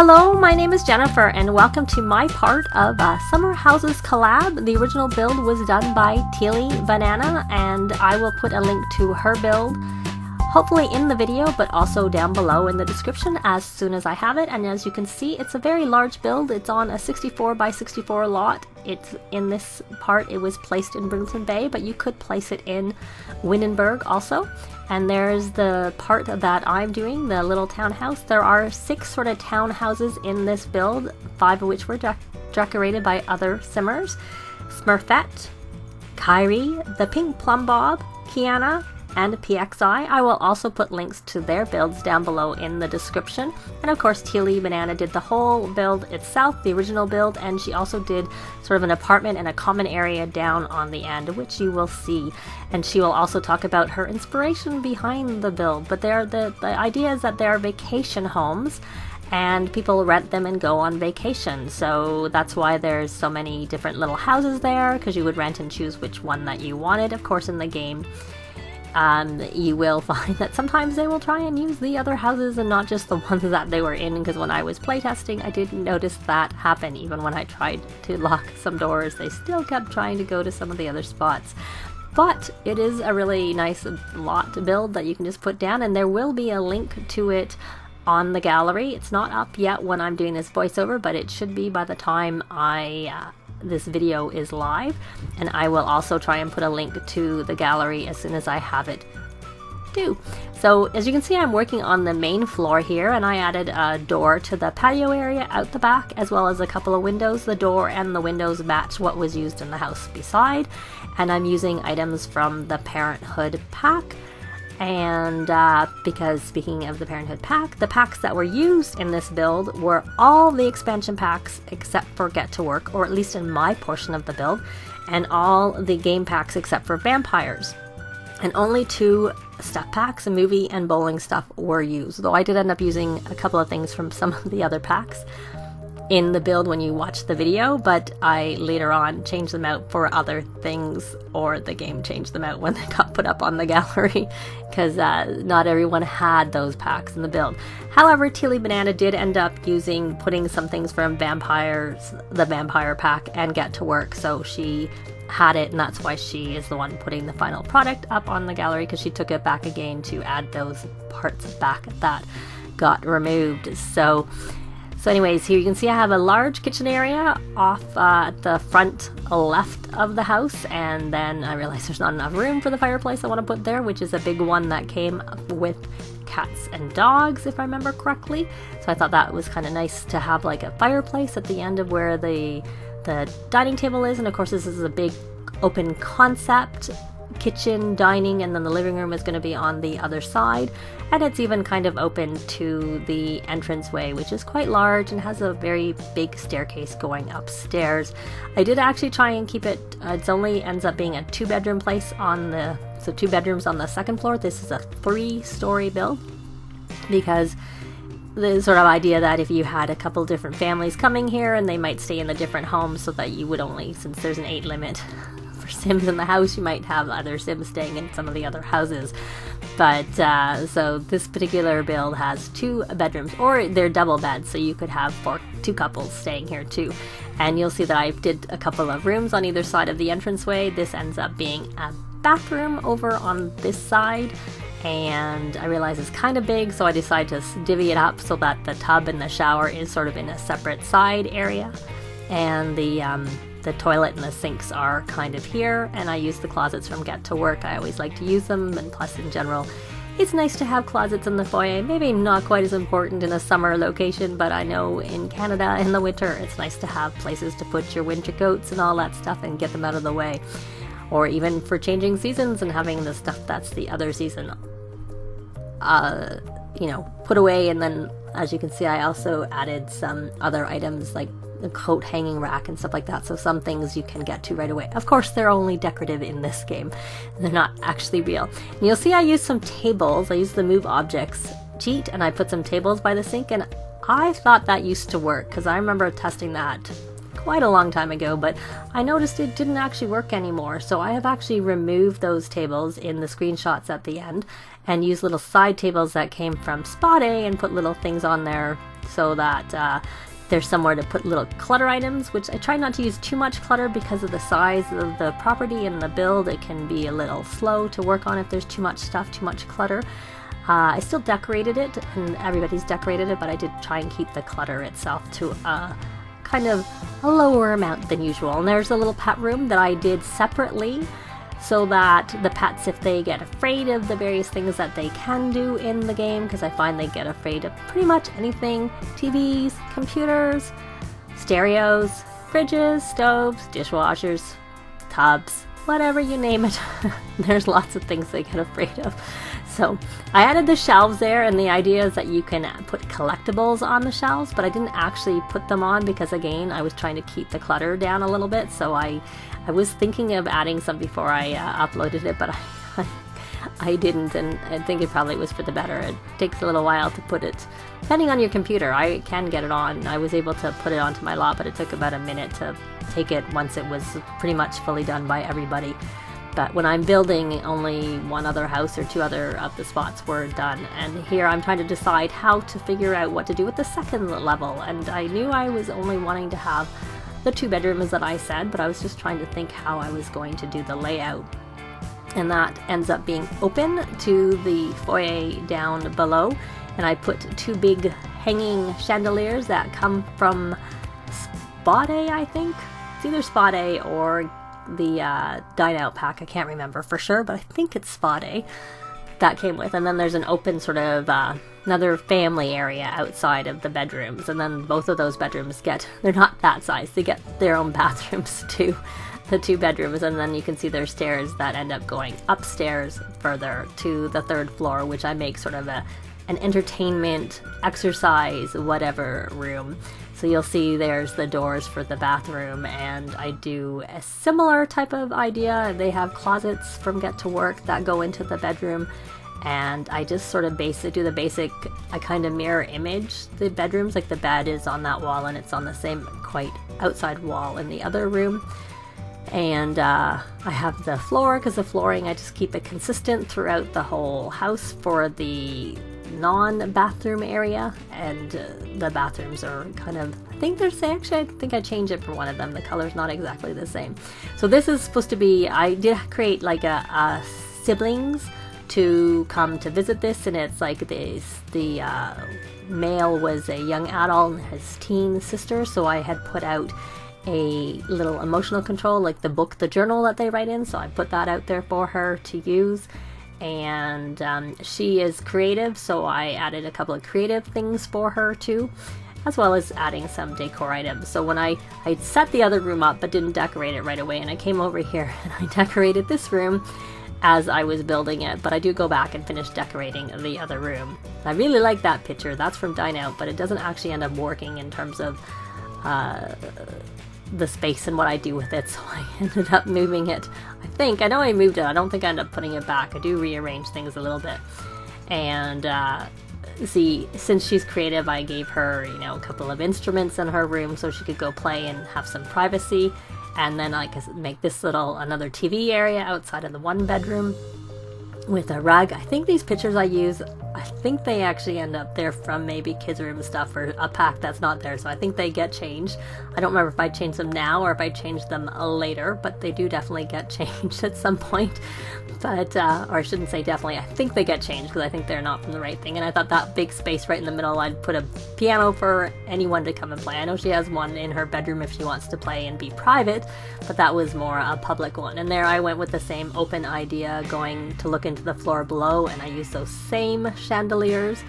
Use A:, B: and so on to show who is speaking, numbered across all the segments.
A: Hello, my name is Jennifer and welcome to my part of Summer Houses Collab. The original build was done by Teely Banana and I will put a link to her build hopefully in the video, but also down below in the description as soon as I have it. And as you can see, it's a very large build. It's on a 64 by 64 lot. It's in this part, it was placed in Brindleton Bay, but you could place it in Windenburg also. And there's the part that I'm doing, the little townhouse. There are 6 sort of townhouses in this build, 5 of which were decorated by other simmers. Smurfette, Kyrie, the Pink Plum Bob, Kiana, and PXI. I will also put links to their builds down below in the description. And of course, Teely Banana did the whole build itself, the original build, and she also did sort of an apartment and a common area down on the end, which you will see. And she will also talk about her inspiration behind the build. But the idea is that they are vacation homes and people rent them and go on vacation. So that's why there's so many different little houses there, because you would rent and choose which one that you wanted. Of course, in the game, you will find that sometimes they will try and use the other houses and not just the ones that they were in, because when I was playtesting I didn't notice that happen. Even when I tried to lock some doors, they still kept trying to go to some of the other spots. But it is a really nice lot to build that you can just put down, and there will be a link to it on the gallery. It's not up yet when I'm doing this voiceover, but it should be by the time this video is live, and I will also try and put a link to the gallery as soon as I have it due. So as you can see, I'm working on the main floor here, and I added a door to the patio area out the back, as well as a couple of windows. The door and the windows match what was used in the house beside, and I'm using items from the Parenthood pack. And because speaking of the Parenthood pack, the packs that were used in this build were all the expansion packs except for Get to Work, or at least in my portion of the build, and all the game packs except for Vampires. And only 2 stuff packs, a movie and bowling stuff, were used, though I did end up using a couple of things from some of the other packs in the build when you watch the video, but I later on changed them out for other things, or the game changed them out when they got put up on the gallery, because not everyone had those packs in the build. However, Teely Banana did end up putting some things from Vampires, the Vampire pack, and Get to Work, so she had it, and that's why she is the one putting the final product up on the gallery, because she took it back again to add those parts back that got removed. So anyways, here you can see I have a large kitchen area off the front left of the house, and then I realized there's not enough room for the fireplace I want to put there, which is a big one that came with cats and dogs, if I remember correctly. So I thought that was kind of nice to have like a fireplace at the end of where the dining table is. And of course, this is a big open concept kitchen, dining, and then the living room is going to be on the other side, and it's even kind of open to the entranceway, which is quite large and has a very big staircase going upstairs. I did actually try and keep it, it only ends up being a 2-bedroom place so 2 bedrooms on the second floor. This is a 3-story build, because the sort of idea that if you had a couple different families coming here and they might stay in the different homes, so that you would only, since there's an 8 limit Sims in the house, you might have other Sims staying in some of the other houses. But so this particular build has 2 bedrooms, or they're double beds, so you could have 2 couples staying here too. And you'll see that I did a couple of rooms on either side of the entranceway. This ends up being a bathroom over on this side, and I realize it's kind of big, so I decided to divvy it up so that the tub and the shower is sort of in a separate side area, and the toilet and the sinks are kind of here, and I use the closets from Get to Work. I always like to use them, and plus in general it's nice to have closets in the foyer. Maybe not quite as important in a summer location, but I know in Canada in the winter it's nice to have places to put your winter coats and all that stuff and get them out of the way, or even for changing seasons and having the stuff that's the other season put away. And then as you can see, I also added some other items like the coat hanging rack and stuff like that, so some things you can get to right away. Of course, they're only decorative in this game, they're not actually real. And you'll see I used some tables. I used the move objects cheat, and I put some tables by the sink, and I thought that used to work, because I remember testing that quite a long time ago, but I noticed it didn't actually work anymore. So I have actually removed those tables in the screenshots at the end, and used little side tables that came from Spot A and put little things on there so that there's somewhere to put little clutter items, which I try not to use too much clutter because of the size of the property and the build. It can be a little slow to work on if there's too much stuff, too much clutter. I still decorated it, and everybody's decorated it, but I did try and keep the clutter itself to kind of a lower amount than usual. And there's a little pet room that I did separately, so that the pets, if they get afraid of the various things that they can do in the game, because I find they get afraid of pretty much anything, TVs, computers, stereos, fridges, stoves, dishwashers, tubs, whatever you name it. There's lots of things they get afraid of. So I added the shelves there, and the idea is that you can put collectibles on the shelves, but I didn't actually put them on because, again, I was trying to keep the clutter down a little bit. So I was thinking of adding some before I uploaded it, but I didn't, and I think it probably was for the better. It takes a little while to put it, depending on your computer. I can get it on. I was able to put it onto my lot, but it took about a minute to take it once it was pretty much fully done by everybody. But when I'm building, only one other house or two other of the spots were done. And here I'm trying to decide how to figure out what to do with the second level. And I knew I was only wanting to have the 2 bedrooms that I said, but I was just trying to think how I was going to do the layout. And that ends up being open to the foyer down below. And I put 2 big hanging chandeliers that come from Spot A, I think. It's either Spot A or the Dine Out pack. I can't remember for sure, but I think it's Spot A that came with. And then there's an open sort of another family area outside of the bedrooms, and then both of those bedrooms they're not that size, they get their own bathrooms too, the 2 bedrooms. And then you can see there's stairs that end up going upstairs further to the 3rd floor, which I make sort of an entertainment, exercise, whatever room. So you'll see there's the doors for the bathroom, and I do a similar type of idea. They have closets from Get to Work that go into the bedroom, and I just sort of do the basic, I kind of mirror image the bedrooms, like the bed is on that wall and it's on the same quite outside wall in the other room. And I have the floor, because the flooring, I just keep it consistent throughout the whole house for the non-bathroom area, and the bathrooms are kind of, I think I changed it for one of them. The color's not exactly the same. So this is supposed to be, I did create like a siblings to come to visit this, and it's like the male was a young adult and his teen sister, so I had put out a little emotional control, like the journal that they write in, so I put that out there for her to use. And she is creative, so I added a couple of creative things for her too, as well as adding some decor items. So when I set the other room up but didn't decorate it right away, and I came over here and I decorated this room as I was building it, but I do go back and finish decorating the other room. I really like that picture. That's from Dine Out, but it doesn't actually end up working in terms of the space and what I do with it, so I ended up moving it. I know I moved it. I don't think I ended up putting it back. I do rearrange things a little bit. And since she's creative, I gave her, a couple of instruments in her room so she could go play and have some privacy. And then I could make this another TV area outside of the 1 bedroom with a rug. I think these pictures I use, I think they actually end up there from maybe kids' room stuff or a pack that's not there, so I think they get changed. I don't remember if I changed them now or if I changed them later, but they do definitely get changed at some point. But or I shouldn't say definitely, I think they get changed, because I think they're not from the right thing. And I thought that big space right in the middle, I'd put a piano for anyone to come and play. I know she has one in her bedroom if she wants to play and be private, but that was more a public one. And there I went with the same open idea, going to look into the floor below, and I used those same chandeliers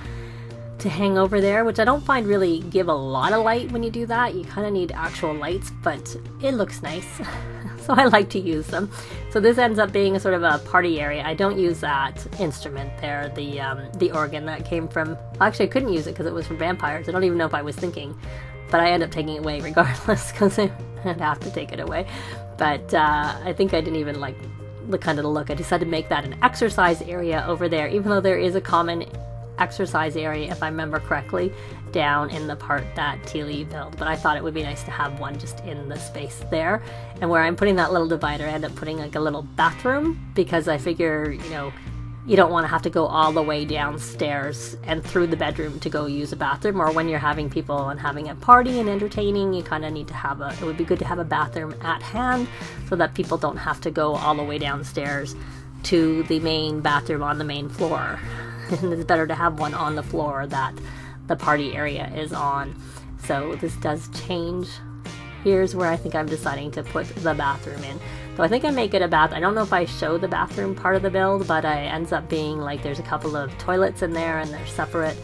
A: to hang over there, which I don't find really give a lot of light when you do that. You kind of need actual lights, but it looks nice. So I like to use them. So this ends up being a sort of a party area. I don't use that instrument there, the organ that came from, actually I couldn't use it because it was from Vampires. I don't even know if I was thinking, but I ended up taking it away regardless, because I'd have to take it away. But I think I didn't even like the kind of the look. I decided to make that an exercise area over there, even though there is a common exercise area, if I remember correctly, down in the part that Teely built. But I thought it would be nice to have one just in the space there. And where I'm putting that little divider, I end up putting like a little bathroom, because I figure, you don't want to have to go all the way downstairs and through the bedroom to go use a bathroom, or when you're having people and having a party and entertaining, you kind of need to have it would be good to have a bathroom at hand so that people don't have to go all the way downstairs to the main bathroom on the main floor. And it's better to have one on the floor that the party area is on. So this does change. Here's where I think I'm deciding to put the bathroom in. So I think I make it a bath. I don't know if I show the bathroom part of the build, but it ends up being like there's a couple of toilets in there and they're separate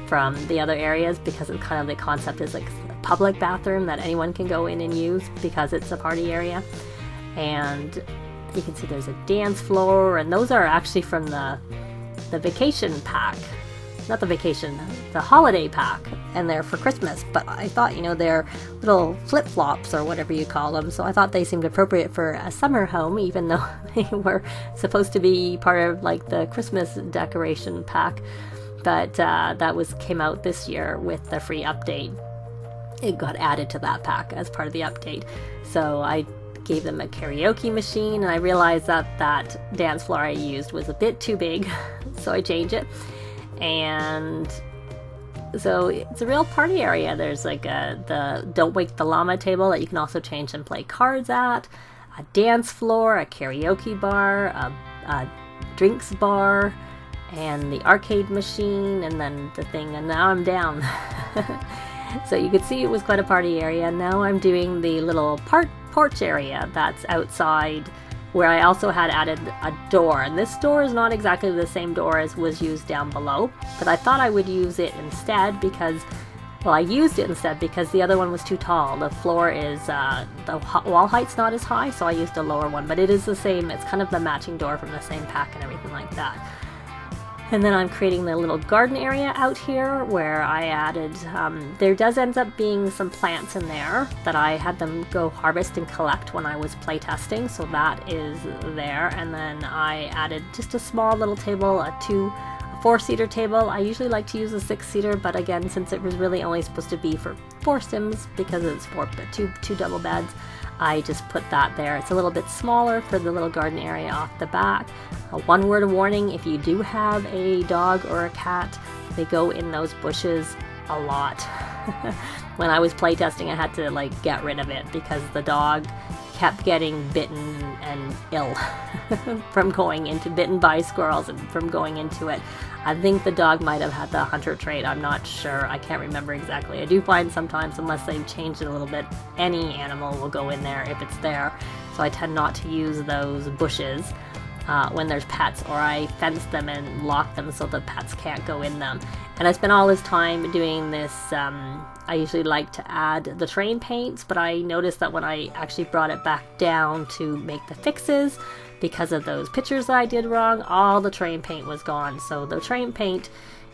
A: from the other areas because it's kind of the concept is like a public bathroom that anyone can go in and use because it's a party area. And you can see there's a dance floor, and those are actually from the vacation pack. Not the vacation, the holiday pack, and they're for Christmas, but I thought, you know, they're little flip-flops or whatever you call them, so I thought they seemed appropriate for a summer home, even though they were supposed to be part of like the Christmas decoration pack. But that came out this year with the free update. It got added to that pack as part of the update. So I gave them a karaoke machine, and I realized that dance floor I used was a bit too big, so I changed it. And so it's a real party area. There's like the Don't Wake the Llama table that you can also change and play cards at, a dance floor, a karaoke bar, a drinks bar, and the arcade machine, and then the thing, and now I'm down. So you could see it was quite a party area. Now I'm doing the little porch area that's outside, where I also had added a door. And this door is not exactly the same door as was used down below, but I thought I would use it instead because, well, I used it instead because the other one was too tall. The floor is, the wall height's not as high, so I used a lower one, but it is the same. It's kind of the matching door from the same pack and everything like that. And then I'm creating the little garden area out here where I added, there does end up being some plants in there that I had them go harvest and collect when I was playtesting, so that is there. And then I added just a small little table, a 4-seater table. I usually like to use a 6-seater, but again, since it was really only supposed to be for 4 Sims because it's two double beds, I just put that there. It's a little bit smaller for the little garden area off the back. One word of warning, if you do have a dog or a cat, they go in those bushes a lot. When I was playtesting, I had to like get rid of it because the dog kept getting bitten and ill from going into, bitten by squirrels and from going into it. I think the dog might have had the hunter trait. I'm not sure. I can't remember exactly. I do find sometimes, unless they've changed it a little bit, any animal will go in there if it's there. So I tend not to use those bushes when there's pets, or I fence them and lock them so the pets can't go in them. And I spent all this time doing this. I usually like to add the terrain paints, but I noticed that when I actually brought it back down to make the fixes, because of those pictures that I did wrong, all the terrain paint was gone. So the terrain paint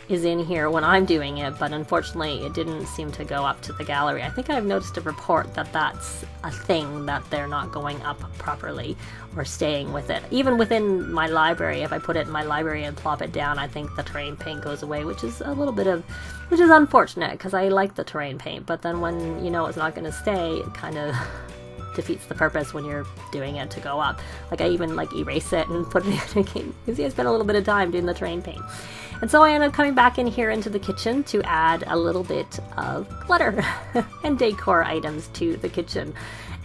A: is in here when I'm doing it, but unfortunately it didn't seem to go up to the gallery. I think I've noticed a report that that's a thing, that they're not going up properly or staying with it. Even within my library, if I put it in my library and plop it down, I think the terrain paint goes away, which is which is unfortunate because I like the terrain paint, but then when you know it's not going to stay, it kind of defeats the purpose when you're doing it to go up. Like I even like erase it and put it in again. You see, I spent a little bit of time doing the terrain paint. And so I ended up coming back in here into the kitchen to add a little bit of clutter and decor items to the kitchen.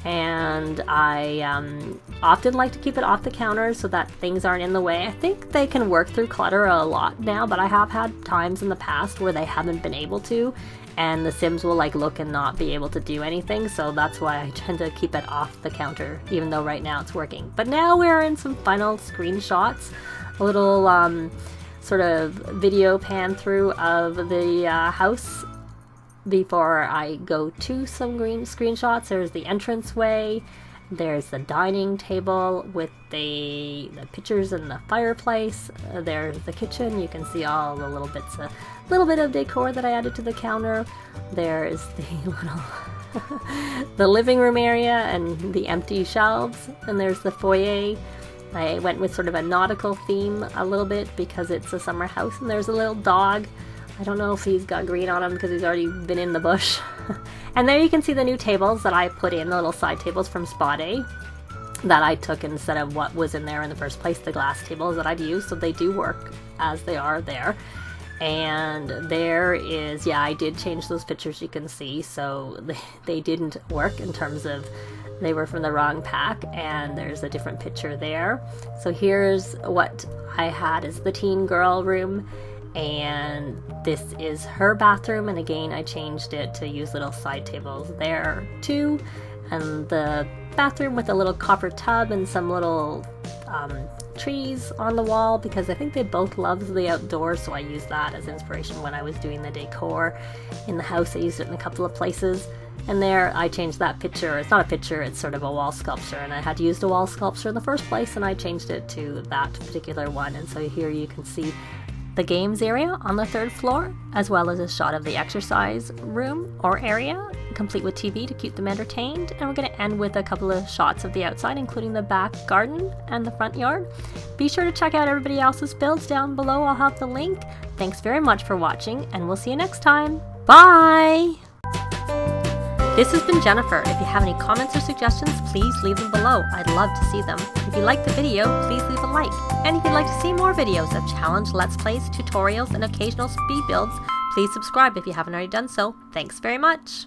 A: And I often like to keep it off the counter so that things aren't in the way. I think they can work through clutter a lot now, but I have had times in the past where they haven't been able to, and the Sims will like look and not be able to do anything, so that's why I tend to keep it off the counter, even though right now it's working. But now we're in some final screenshots, a little sort of video pan through of the house before I go to some green screenshots. There's the entranceway, there's the dining table with the pictures and the fireplace, there's the kitchen. You can see all the little bit of decor that I added to the counter. There's the little the living room area and the empty shelves, and there's the foyer. I went with sort of a nautical theme a little bit because it's a summer house, and there's a little dog. I don't know if he's got green on him because he's already been in the bush. And there you can see the new tables that I put in, the little side tables from Spa Day. that I took instead of what was in there in the first place, the glass tables that I'd used. So they do work as they are there. And there is, yeah, I did change those pictures, you can see. So they didn't work in terms of they were from the wrong pack, and there's a different picture there. So here's what I had is the teen girl room, and this is her bathroom, and again I changed it to use little side tables there too. And the bathroom with a little copper tub and some little trees on the wall, because I think they both love the outdoors, so I used that as inspiration when I was doing the decor in the house. I used it in a couple of places. And there I changed that picture. It's not a picture, it's sort of a wall sculpture, and I had used a wall sculpture in the first place, and I changed it to that particular one. And so here you can see the games area on the 3rd floor, as well as a shot of the exercise room or area, complete with TV to keep them entertained. And we're going to end with a couple of shots of the outside, including the back garden and the front yard. Be sure to check out everybody else's builds down below. I'll have the link. Thanks very much for watching, and we'll see you next time. Bye! This has been Jennifer. If you have any comments or suggestions, please leave them below. I'd love to see them. If you liked the video, please leave a like. And if you'd like to see more videos of challenge, let's plays, tutorials, and occasional speed builds, please subscribe if you haven't already done so. Thanks very much.